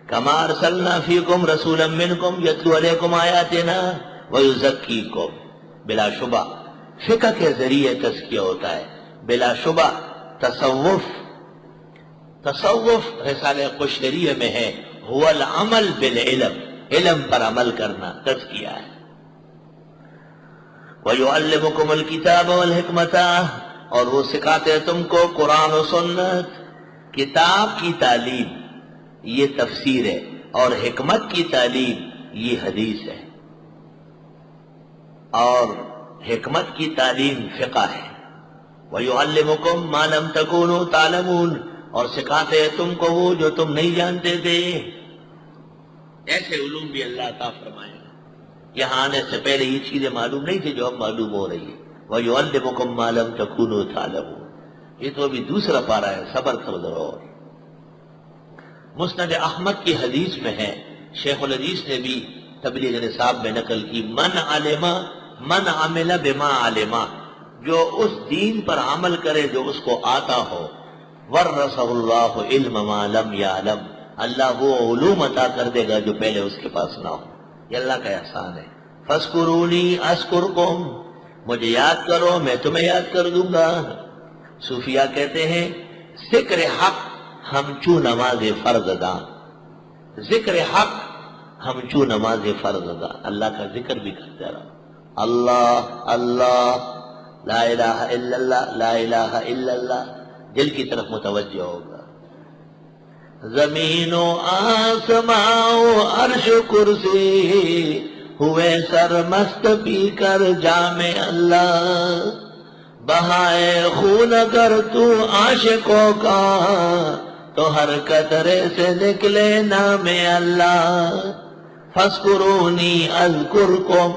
کما ارسلنا فیکم رسولا منکم یتلو علیکم آیاتنا ویزکیکم. بلا شبہ فقہ کے ذریعے تزکیہ ہوتا ہے. بلا شبہ تصوف رسالہ قشیریہ میں ہے هو العمل بالعلم، علم پر عمل کرنا تزکیہ ہے. وَيُعَلِّمُكُمُ الْكِتَابَ وَالْحِكْمَةَ، اور وہ سکھاتے ہیں تم کو قرآن و سنت. کتاب کی تعلیم یہ تفسیر ہے، اور حکمت کی تعلیم یہ حدیث ہے، اور حکمت کی تعلیم فقہ ہے. وَيُعَلِّمُكُمْ مَا لَمْ تَكُونُوا تَعْلَمُونَ، اور سکھاتے ہیں تم کو وہ جو تم نہیں جانتے تھے. ایسے علوم بھی اللہ عطا فرمائے. یہاں آنے سے پہلے یہ چیزیں معلوم نہیں تھی جو اب معلوم ہو رہی ہے. وَيُعَلِّمُكُمْ مَا لَمْ تَكُونُوا تَعْلَمُونَ. یہ تو ابھی دوسرا پارہ ہے، صبر کرو ذرا. اور مسند احمد کی حدیث میں ہے، شیخ الحدیث نے بھی تبلیغ نصاب میں نقل کی، من عمل بما علم، جو اس دین پر عمل کرے جو اس کو آتا ہو. ورثہ اللہ علم ما لم یعلم، اللہ وہ علوم عطا کر دے گا جو پہلے اس کے پاس نہ ہو. یہ اللہ کا احسان ہے. فاذکرونی اذکرکم، مجھے یاد کرو میں تمہیں یاد کر دوں گا. صوفیاء کہتے ہیں ذکر حق ہم چو نماز فرض ادا، ذکر حق ہم چو نماز فرض ادا. اللہ کا ذکر بھی کرتے رہو. اللہ اللہ، لا الہ الا اللہ، لا الہ الا اللہ، دل کی طرف متوجہ ہوگا. زمین و آسمان و عرش کرسی ہوئے سرمست پی کر جام اللہ. بہائے خون اگر تو عاشقوں کا تو ہر قطرے سے نکلے نام اللہ. فاذکرونی اذکرکم،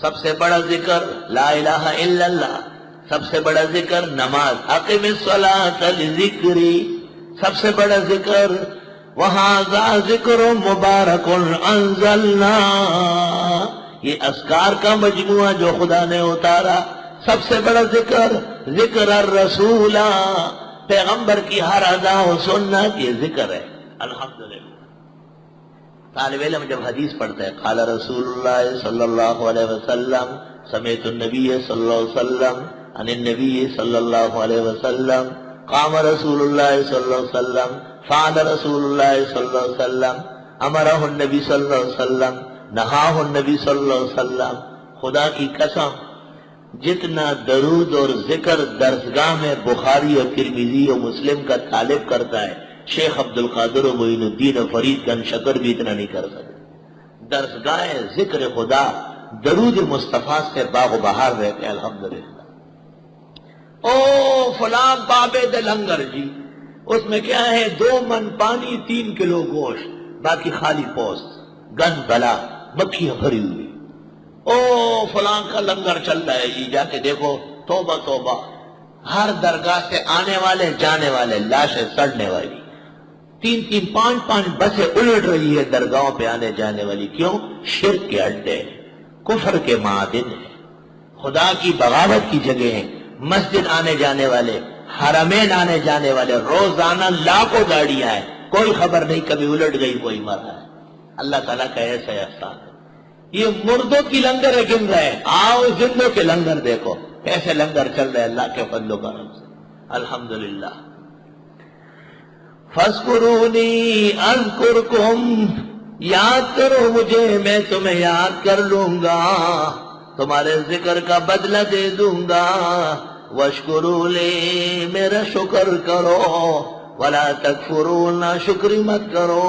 سب سے بڑا ذکر لا الہ الا اللہ، سب سے بڑا ذکر نماز. اقم الصلاۃ لذکری، سب سے بڑا ذکر. وہذا ذکر مبارک انزلنا، یہ اذکار کا مجموعہ جو خدا نے اتارا. سب سے بڑا ذکر ذکر الرسول، پیغمبر کی ہر ادا و سنت یہ ذکر ہے. الحمدللہ طالب علم جب حدیث پڑھتا ہے قال رسول اللہ صلی اللہ علیہ وسلم، سمعت النبی صلی اللہ علیہ وسلم عن النبی صلی اللہ علیہ وسلم، قام رسول اللہ صلی اللہ علیہ وسلم، فعل رسول اللہ صلی اللہ علیہ وسلم، امرہ النبی صلی اللہ علیہ وسلم، نہاہ النبی صلی اللہ علیہ وسلم. خدا کی قسم جتنا درود اور ذکر درسگاہ میں بخاری اور ترمذی اور مسلم کا طالب کرتا ہے، شیخ عبد القادر و معین الدین و فرید گن شکر بھی اتنا نہیں کر سکتے. درسگاہ ذکر خدا درود مصطفیٰ سے باغ و بہار رہتے. الحمدللہ. او فلاں بابے دے لنگر جی، اس میں کیا ہے 2 من پانی 3 کلو گوشت، باقی خالی پوست، گند بلا، مکھیاں بھری ہوئی. او فلاں کا لنگر چل رہا ہے جی، جا کے دیکھو. توبہ توبہ، ہر درگاہ سے آنے والے جانے والے، لاشیں سڑنے والی، 3-3 5-5 بسیں الٹ رہی ہے درگاہوں پہ آنے جانے والی. کیوں؟ شرک کے اڈے، کفر کے معادن ہیں، خدا کی بغاوت کی جگہ ہیں. مسجد آنے جانے والے، حرمین آنے جانے والے، روزانہ لاکھوں گاڑیاں ہیں، کوئی خبر نہیں کبھی الٹ گئی کوئی مرا ہے. اللہ تعالیٰ کا ایسا احسان ہے. یہ مردوں کی لنگر گن رہے ہیں، آؤ زندوں کے لنگر دیکھو ایسے لنگر چل رہے اللہ کے فضل و کرم سے. الحمدللہ. فاذکرونی اذکرکم، یاد کرو مجھے میں تمہیں یاد کر لوں گا، تمہارے ذکر کا بدلہ دے دوں گا. واشکروا لی، میرا شکر کرو. ولا تکفرون، شکر مت کرو.